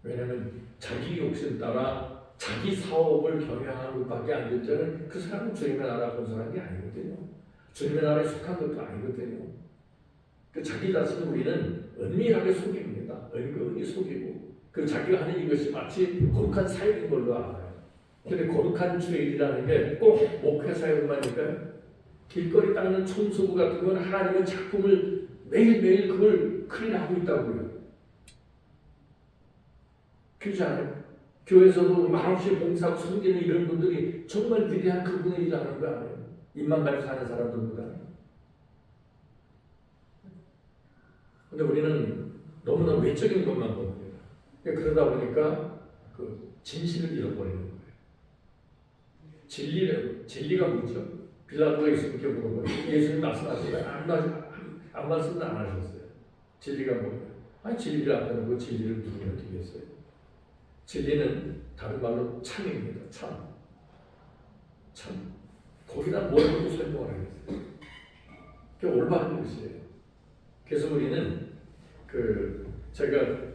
왜냐하면 자기 욕심 따라 자기 사업을 경영하는 것밖에 안 될 때는 그 사람은 주님의 나라 건설한 게 아니거든요. 주님의 나라에 속한 것도 아니거든요. 그 자기 자신을 우리는 은밀하게 속입니다. 은근히 속이고 그 자기가 하는 이것이 마치 거룩한 사역인 걸로 알아요. 근데 거룩한 주일이라는 게 꼭 목회 사역만이니까요. 길거리 닦는 청소부 같은 건 하나님의 작품을 매일매일 그걸 클린하고 있다고요. 그렇지 않아요? 교회에서도 말없이 봉사하고 섬기는 이런 분들이 정말 위대한 그분의 일을 하는 거 아니에요? 입만 가지고 사는 사람들보다. 근데 우리는 너무나 외적인 것만 봅니다. 그러다 보니까 그 진실을 잃어버리는 거예요. 진리가 뭐죠? 빌라도가 예수님께 물어봐요. 예수님 말씀하시나요? 안 말씀은 안 하셨어요. 진리가 뭐예요? 아니 진리를 안 하는 거 진리를 누르면 되겠어요. 진리는 다른 말로 참입니다. 참. 거기다 뭐라고 설명을 하겠어요. 그게 올바른 것이에요. 그래서 우리는 제가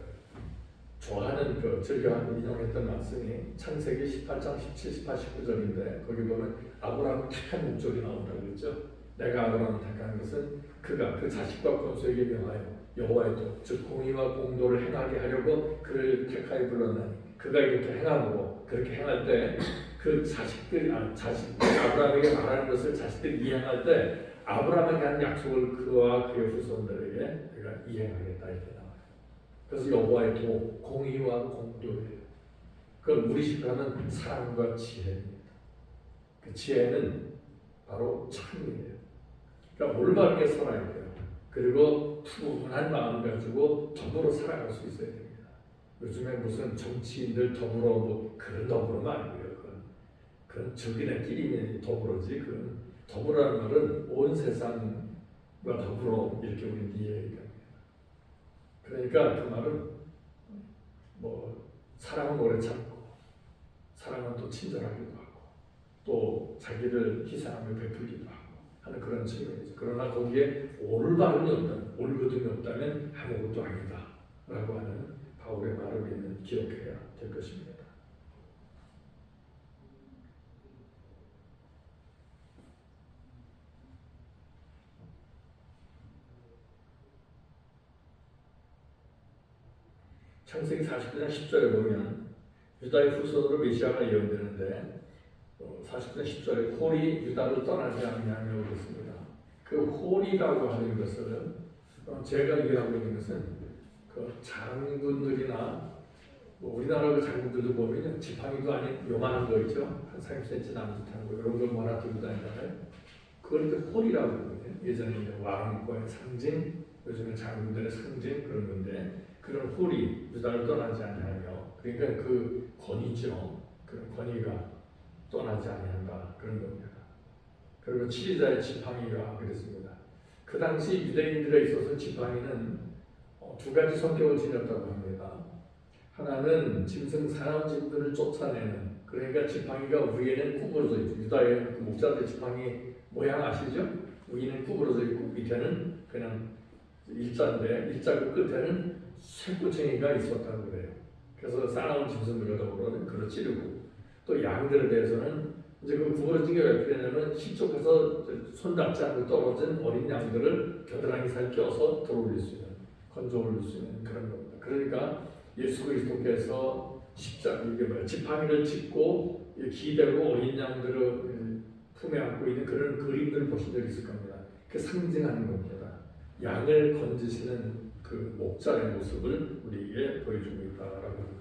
좋아하는 즐겨 인용했던 말씀이 창세기 18장 17, 18, 19절인데 거기 보면 아브라함을 택한 목적이 나온다고 그랬죠. 내가 아브라함을 택한 것은 그가 그 자식과 권소에게 명하여 여호와의 도, 즉 공의와 공도를 행하게 하려고 그를 택하여 불렀나니 그가 이렇게 행함으로 그렇게 행할 때 그 자식들이 아브라함에게 말하는 것을 자식들이 이행할 때 아브라함에게 한 약속을 그와 그의 후손들에게 내가 이행하겠다 이렇게 나와요. 그래서 여호와의 도, 공의와 공도예요. 그걸 우리식하는 사랑과 지혜입니다. 그 지혜는 바로 참이에요. 그러니까 올바르게 살아야 돼요. 그리고 푸근한 마음을 가지고 더불어 살아갈 수 있어야 됩니다. 요즘에 무슨 정치인들 더불어 그런 더불어가 아니고요. 그건 적이네끼리 더불어지. 그건 더불어라는 말은 온 세상과 더불어 이렇게 우리는 이해합니다. 그러니까 그 말은 사랑은 오래 참고 사랑은 또 친절하기도 하고 또 자기를 희생하며 베풀기도 하고 하는 그런 측면이죠. 그러나 거기에 올바름이 없다면, 올거름이 없다면 아무것도 아니다 라고 하는 바울의 말을 우리는 기억해야 될 것입니다. 창세기 49장 10절에 보면 유다의 후손으로 메시아가 예언되는데 49장 10절에 홀이 유다를 떠나지 아니하며 그랬습니다. 그 홀이라고 하는 것은 제가 이해하고 있는 것은 그 장군들이나 뭐 우리나라 그 장군들도 보면요, 지팡이도 아닌 요만한 거 있죠, 한 30cm 남짓한 거 이런 걸 뭐나 들고 다니잖아요. 그걸 이제 홀이라고 그러거든요. 예전에 이제 왕권의 상징, 요즘은 장군들의 상징 그런 건데, 그런 홀이 유다를 떠나지 아니하며, 그러니까 그 권위죠. 그런 권위가 떠나지 아니한다 그런 겁니다. 그리고 치리자의 지팡이가 그랬습니다. 그 당시 유대인들에 있어서 지팡이는 두 가지 성격을 지녔다고 합니다. 하나는 짐승 사나운 짐들을 쫓아내는, 그러니까 지팡이가 위에는 구부러져 있죠. 유다의 그 목자들 지팡이 모양 아시죠? 위에는 구부러져 있고 밑에는 그냥 일자인데, 일자 그 끝에는 쇠꼬챙이가 있었다고 그래요. 그래서 사나운 짐승들과 더불어 그걸 찌르고, 또 양들에 대해서는 이제 그 구부러진 게 왜 그러냐면, 실족해서 손 닿지 않고 떨어진 어린 양들을 겨드랑이 사이에 껴서 들어올릴 수 있는, 건져 올릴 수 있는 그런 겁니다. 그러니까 예수 그리스도께서 지팡이를 짚고 기대고 어린 양들을 품에 안고 있는 그런 그림들을 보신 적이 있을 겁니다. 그 상징하는 겁니다. 양을 건지시는 그 목자의 모습을 우리에게 보여주고 있다라고 합니다.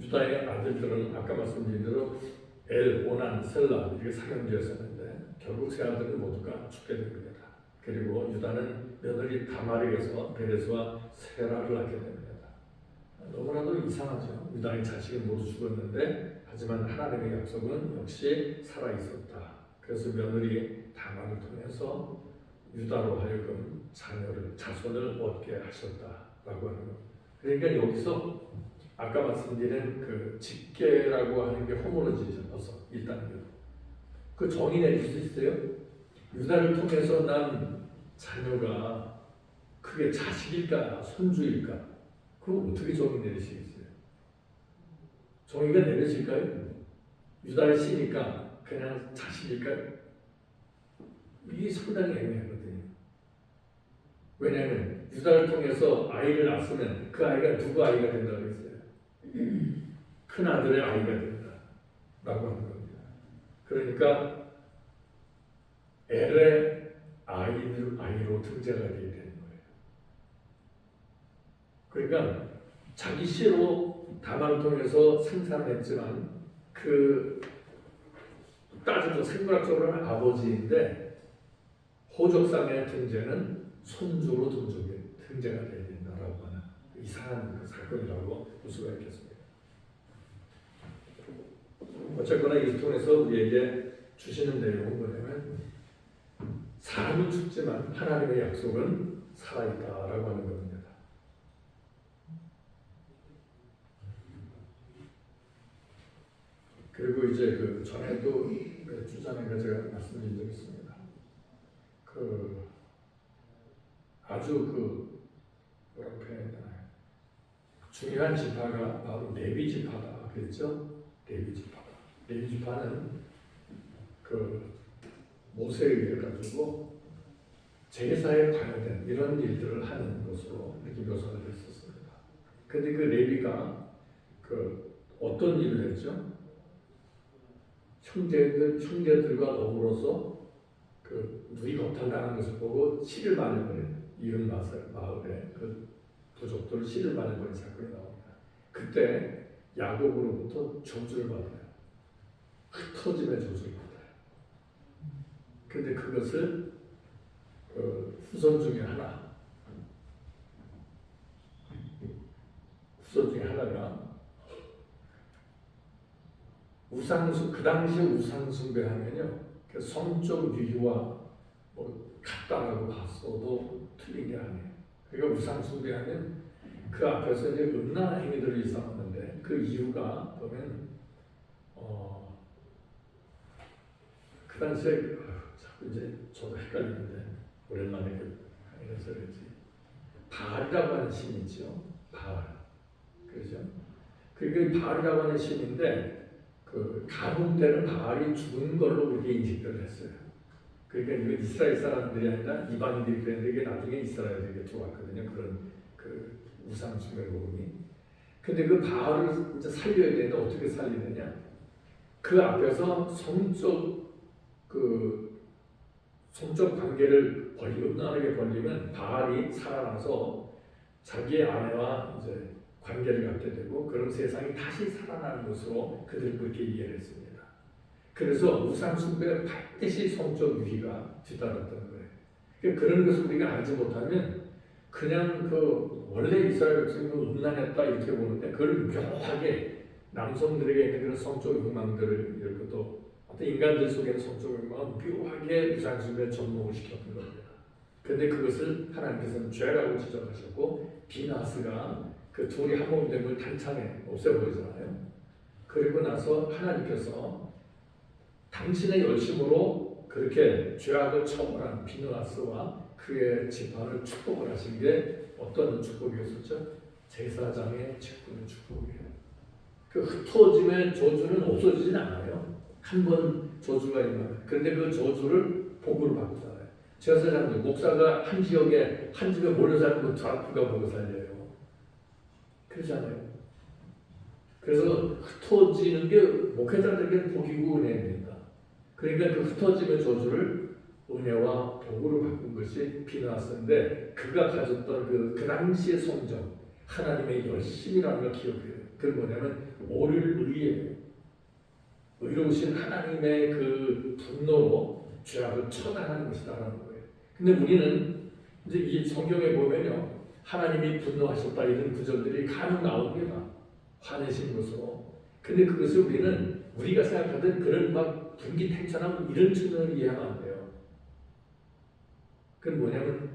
유다의 아들들은 아까 말씀드린 대로 엘, 오난, 셀라 이게 사형제였었는데, 결국 세 아들은 모두가 죽게 됩니다. 그리고 유다는 며느리 다말에게서 베레스와 세라를 낳게 됩니다. 너무나도 이상하죠. 유다의 자식은 모두 죽었는데, 하지만 하나님의 약속은 역시 살아 있었다. 그래서 며느리 다말을 통해서 유다로 하여금 자손을 얻게 하셨다라고 하는 겁니다. 그러니까 여기서 아까 말씀드린 그 직계라고 하는 게 허물어지죠. 벌써 1단계로. 그 정의 내릴 수 있어요? 유다를 통해서 난 자녀가 그게 자식일까 손주일까? 그럼 어떻게 정의 내리시겠어요? 정의가 내려질까요? 유다의 씨니까 그냥 자식일까요? 이게 상당히 애매하거든요. 왜냐하면 유다를 통해서 아이를 낳았으면 그 아이가 누구 아이가 된다고 했어요? 큰 아들의 아이가 된다라고 하는 겁니다. 그러니까 엘의 아이로 등재가 되게 되는 거예요. 그러니까 자기 씨로 다말을 통해서 생산을 했지만, 그 따지고 생물학적으로는 아버지인데 호적상의 등재는 손주로 등재가 되어야 된다라고 하는 이상한 그 사건이라고 볼 수가 있겠습니다. 어쨌거나 이를 통해서 우리에게 주시는 내용은 뭐냐면, 사람은 죽지만 하나님의 약속은 살아있다라고 하는 겁니다. 그리고 이제 그 전에도 몇 주 전에 제가 말씀드린 적이 있습니다. 그 아주 뭐라고 표현해야 되나요? 중요한 지파가 바로 레위 지파다 그랬죠? 레위 지파다. 레위 지파는 그 모세에 의해 가지고 제사에 관련된 이런 일들을 하는 것으로 이렇게 묘사를 했었습니다. 근데 그 레위가 그 어떤 일을 했죠? 형제들과 더불어서 그 누이 거탈당하는 것을 보고 씨를 말려버린 이웃 마을에 그 부족들 씨를 말려버린 사건이 나옵니다. 그때 야곱으로부터 저주를 받아요. 흩어짐의 저주를 받아요. 근데 그것을 후손 중에 하나가 그 당시 우상숭배하면요, 그 성적 유희와 뭐 같다라고 봤어도 틀린 게 아니에요. 그러니까 우상숭배하면 그 앞에서 이제 음란한 행위들이 있었는데, 그 이유가 보면 그 당시에 자꾸 이제 저도 헷갈리는데 오랜만에 이래서 그랬지. 바알이라고 하는 신이 있죠. 바알. 그렇죠? 그게 바알이라고 하는 신인데, 그 가뭄 때는 바알이 죽은 걸로 그렇게 인식을 했어요. 그러니까 이거 이스라엘 사람들이 아니라 이방인들이 그랬는데, 이게 나중에 이스라엘에게 들어왔거든요. 그런 그 우상 숭배 모임이. 근데 그 바알을 이제 살려야 되는데 어떻게 살리느냐? 그 앞에서 성적 그 성적 관계를 음란하게 벌리면 바알이 살아나서 자기의 아내와 이제 관계를 갖게 되고 그런 세상이 다시 살아나는 것으로 그들은 그렇게 이해를 했습니다. 그래서 우상 숭배에 반드시 성적 유희가 뒤따랐다는 거예요. 그러니까 그런 것을 우리가 알지 못하면 그냥 그 원래 이스라엘 백성은 음란했다 이렇게 보는데 그걸 묘하게 남성들에게 있는 그런 성적 욕망들을 이렇게 또 어떤 인간들 속에는 성적 욕망을 묘하게 우상 숭배에 접목을 시켰던 겁니다. 그런데 그것을 하나님께서는 죄라고 지적하셨고 비나스가 그 둘이 한 몸 된 걸 단창에 없애버리잖아요. 그리고 나서 하나님께서 당신의 열심으로 그렇게 죄악을 처벌한 비누아스와 그의 집안을 축복을 하신 게 어떤 축복이었었죠? 제사장의 직분의 축복이에요. 그 흩어짐의 저주는 없어지진 않아요. 한 번 저주가 임하면. 그런데 그 저주를 복으로 바꾸잖아요. 제사장들, 목사가 한 지역에 한 집에 몰려 사는 거 누가 보고 살려요. 그렇잖아요. 그래서 흩어지는 게 목회자들에게는 복이고 은혜입니다. 그러니까 그 흩어짐의 저주를 은혜와 복으로 바꾼 것이 비나스인데 그가 가졌던 그 당시의 성정 하나님의 열심이라는 걸 기억해요. 그건 뭐냐면 오를 의예요. 의로우신 하나님의 그 분노로 죄악을 처단하는 것이다라는 거예요. 근데 우리는 이제 이 성경에 보면요 하나님이 분노하셨다 이런 구절들이 간혹 나옵니다. 화내신 것으로. 근데 그것을 우리는 우리가 생각하던 그런 막 분기탱천하고 이런 측면을 이해하면 안 돼요. 그건 뭐냐면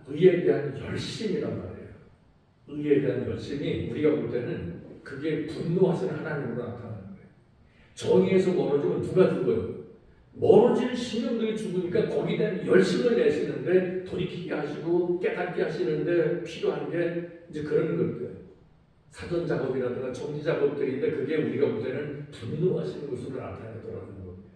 의에 대한 열심이란 말이에요. 의에 대한 열심이 우리가 볼 때는 그게 분노하시는 하나님으로 나타나는 거예요. 정의에서 멀어지면 누가 죽어요? 멀어지는 신령들이 죽으니까 거기에 대한 열심을 내시는데 돌이키게 하시고 깨닫게 하시는데 필요한 게 이제 그런 것들. 사전 작업이라든가 정리 작업들인데 그게 우리가 볼 때는 분노하시는 것으로 나타내더라는 겁니다.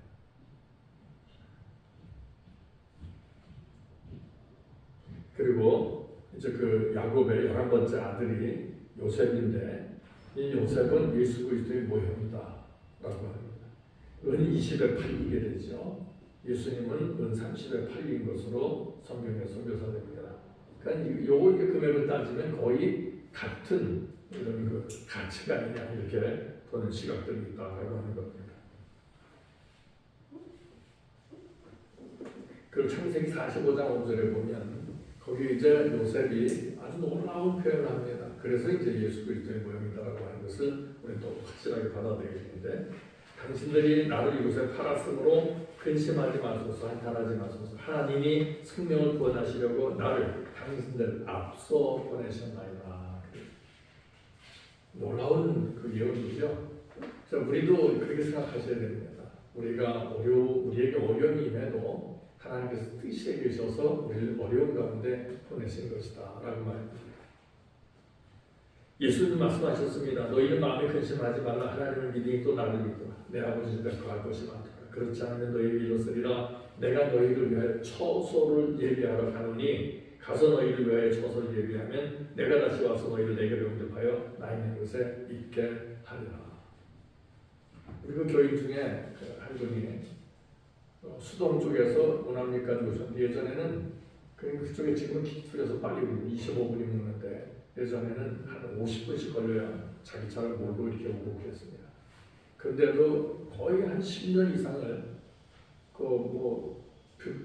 그리고 이제 그 야곱의 11번째 아들이 요셉인데 이 요셉은 예수 그리스도의 모형이다라고 합니다. 은 20에 팔리게 되죠. 예수님은 은 30에 팔린 것으로 성경에서 묘사됩니다. 그러니까 요거 금액을 따지면 거의 같은 이런 그 가치가 아니냐 이렇게 보는 시각들이 있다라고 하는 겁니다. 그리고 창세기 45장 5절에 보면 거기 이제 요셉이 아주 놀라운 표현을 합니다. 그래서 이제 예수 그리스도의 모형이다라고 하는 것을 우리 또 확실하게 받아들이는데 당신들이 나를 요셉 팔았으므로 근심하지 마소서 한탄하지 마소서 하나님이 생명을 구원하시려고 나를 당신들 앞서 보내셨나이다. 놀라운 그 예언이죠. 우리도 그렇게 생각하셔야 됩니다. 우리에게 어려움이 임해도 하나님께서 뜻이 계셔서 우리를 어려운 가운데 보내신 것이다 라고 말합니다. 예수님 말씀하셨습니다. 너희는 마음에 근심하지 말라. 하나님을 믿으니 또 나를 믿어라. 내 아버지 집에 거할 것이 많더라. 그렇지 않으면 너희에게 이르시리라. 내가 너희를 위하여 처소를 예비하러 가노니 가서 너희를 위하여 처소를 예비하면 내가 다시 와서 너희를 내게로 영접하여 나 있는 곳에 있게 하리라. 그리고 교인 중에 한 분이 수동 쪽에서 오남리까지 오셨는데 예전에는 그쪽에 지금은 기차에서 빨리 25분이 묵는데 예전에는 한 50분씩 걸려야 자기 차를 몰고 이렇게 오고 그랬습니다. 그런데도 거의 한 10년 이상을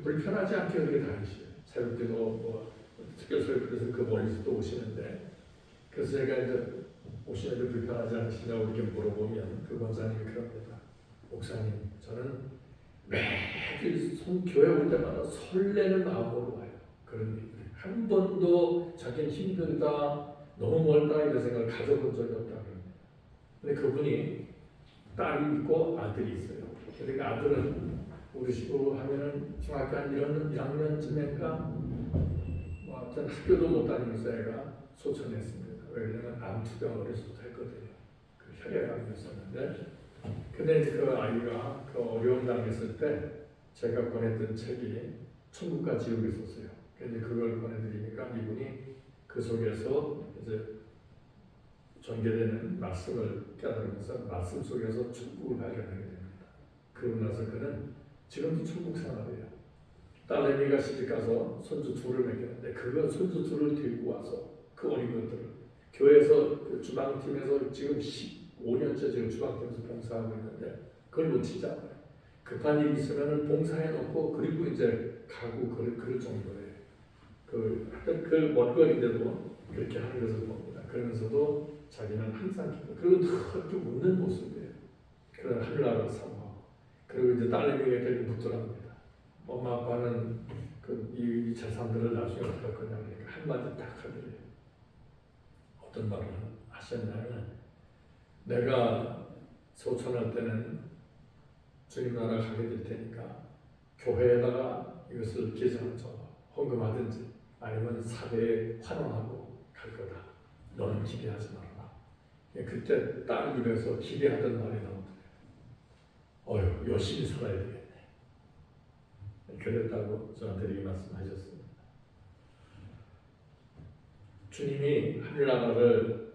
불편하지 않게 그렇게 다니시죠. 새벽에도 특별소에 그래서 그 멀리서 또 오시는데 그래서 제가 이제 오시는데 불편하지 않으시냐고 이렇게 물어보면 그 권사님이 그럽니다. 목사님, 저는 매일 교회 올 때마다 설레는 마음으로 와요. 그런 일들 한 번도 자기는 힘들다, 너무 멀다 이런 생각을 가져본 적이 없다. 근데 그분이 딸이 있고 아들이 있어요. 그러니까 아들은 우리 식으로 하면은 중학교 한 1학년쯤인가 하여튼 학교도 못 다니면서 애가 소천했습니다. 왜냐면 암투병 어려서부터 했거든요. 그 혈액암이 있었는데 근데 그 아이가 그 어려움 당했을 때 제가 보냈던 책이 천국과 지옥이 있었어요. 근데 그걸 보내드리니까 이분이 그 속에서 이제 전개되는 말씀을 깨달으면서 말씀 속에서 천국을 발견하게 됩니다. 그러고 나서 그는 지금도 천국 생활이에요. 딸내미가 시집가서 손주 둘을 먹였는데 그건 손주 둘을 데리고 와서 그 어린 것들을 교회에서 그 주방팀에서 지금 15년째 지금 주방팀에서 봉사하고 있는데 그걸 놓치지 않아요. 급한 일이 있으면 봉사해 놓고 그리고 이제 가고 그럴 정도예요. 그 먼거리인데도 그렇게 하는 것을 봅니다. 그러면서도 자기는 항상 그리고 늘 웃는 모습이에요. 그런 하늘나라를 사모하고 그리고 이제 딸내미가 되게 묻더랍니다. 엄마 아빠는 이 재산들을 나중에 어떻게 할 거냐 그러니까 한마디 딱 하더래요. 어떤 말을 하셨냐면 내가 소천할 때는 주님 나라 가게 될 테니까 교회에다가 이것을 기증해서 헌금하든지 아니면 사회에 환원하고 갈 거다. 너는 기대하지 말아라. 그때 딸 입에서 기대하던 말이 나오더래요. 어휴 열심히 살아야 되겠네. 그랬다고 저한테 이렇게 말씀하셨습니다. 주님이 하늘나라를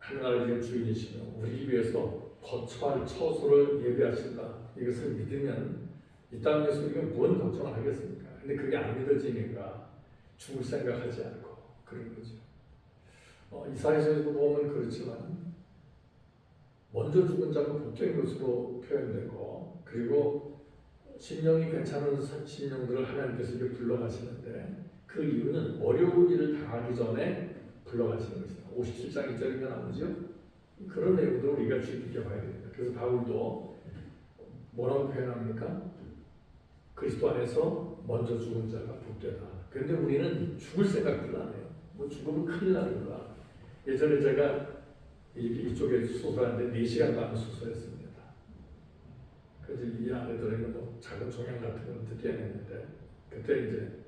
지금 주인이시며 우리 위해서 거처할 처소를 예비하신다. 이것을 믿으면 이 땅에서 우리가 뭔 걱정을 하겠습니까? 근데 그게 안 믿어지니까 죽을 생각하지 않고 그런 거죠. 이사야서에도 보면 그렇지만 먼저 죽은 자가 복된 것으로 표현되고 그리고 심령이 괜찮은 심령들을 하나님께서 이렇게 불러가시는데 그 이유는 어려운 일을 당하기 전에 불러가시는 것입니다. 57장 1절이면 나오죠. 그런 내용도 우리가 주의 깊게 봐야 됩니다. 그래서 바울도 뭐라고 표현합니까? 그리스도 안에서 먼저 죽은 자가 복되다. 그런데 우리는 죽을 생각도 안 해요. 뭐 죽으면 큰일 나는 거야. 예전에 제가 이쪽에 수술하는데 4시간 반 수술했습니다. 그래서 이 안에 들어있는 뭐 작은 종양 같은 걸 듣게 했는데 그때 이제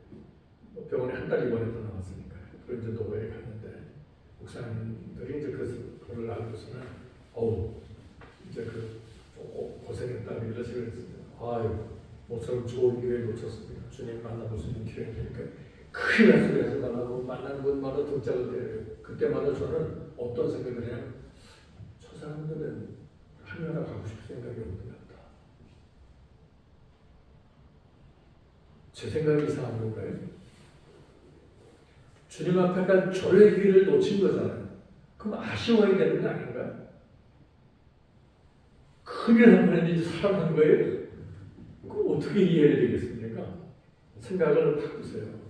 병원에 한 달 입원해서 나왔으니까요. 그리고 이제 노예에 갔는데 목사님들이 이제 그걸 알고서는 이제 고생했다 이러시 그랬습니다. 아유 모처럼 좋은 기회 놓쳤습니다. 주님 만나볼 수 있는 기회니까 큰일 날 소리 하지 말라고 만나는 곳마다 등짝을 때려요. 그때마다 저는 어떤 생각을 해요? 저 사람들은 하늘나라 가고 싶을 생각이 없는 것 같다. 제 생각이 이상한 건가요? 주님 앞에 간 절의 기회를 놓친 거잖아요. 그럼 아쉬워야 되는 거 아닌가요? 큰일 한 번 했는데 살아난 거예요? 그럼 어떻게 이해해야 되겠습니까? 생각을 바꾸세요.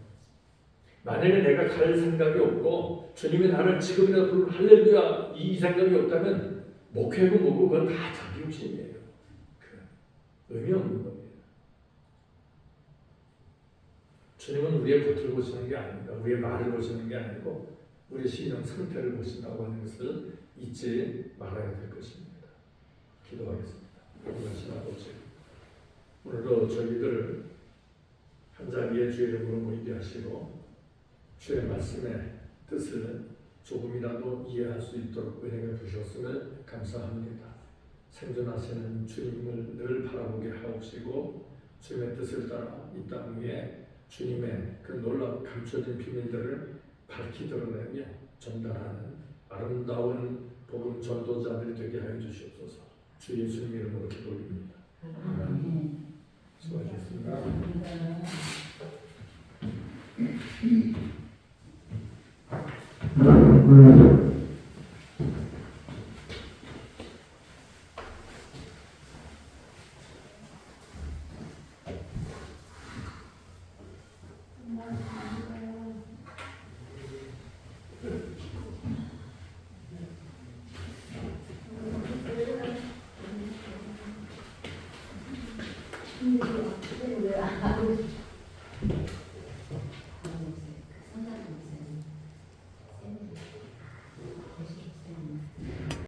만약에 내가 갈 생각이 없고 주님이 나를 지금이라도 부르는 할렐루야 이 생각이 없다면 목회고 뭐고 그건 다 자기 욕심이에요. 의미 없는 겁니다. 주님은 우리의 겉을 보시는 게 아닙니다. 우리의 말을 보시는 게 아니고 우리의 신령 상태를 보신다고 하는 것을 잊지 말아야 될 것입니다. 기도하겠습니다. 하나님 아버지, 오늘도 저희들을 한 자리에 주의 이름으로 모이게 하시고 주의 말씀의 뜻을 조금이라도 이해할 수 있도록 은혜를 주셨음을 감사합니다. 생존하시는 주님을 늘 바라보게 하옵시고 주님의 뜻을 따라 이 땅 위에 주님의 그 놀라운 감춰진 비밀들을 밝히 드러내며 전달하는 아름다운 복음 전도자들이 되게 하여 주시옵소서. 주 예수님 이름으로 기도드립니다. 수고하셨습니다. 왜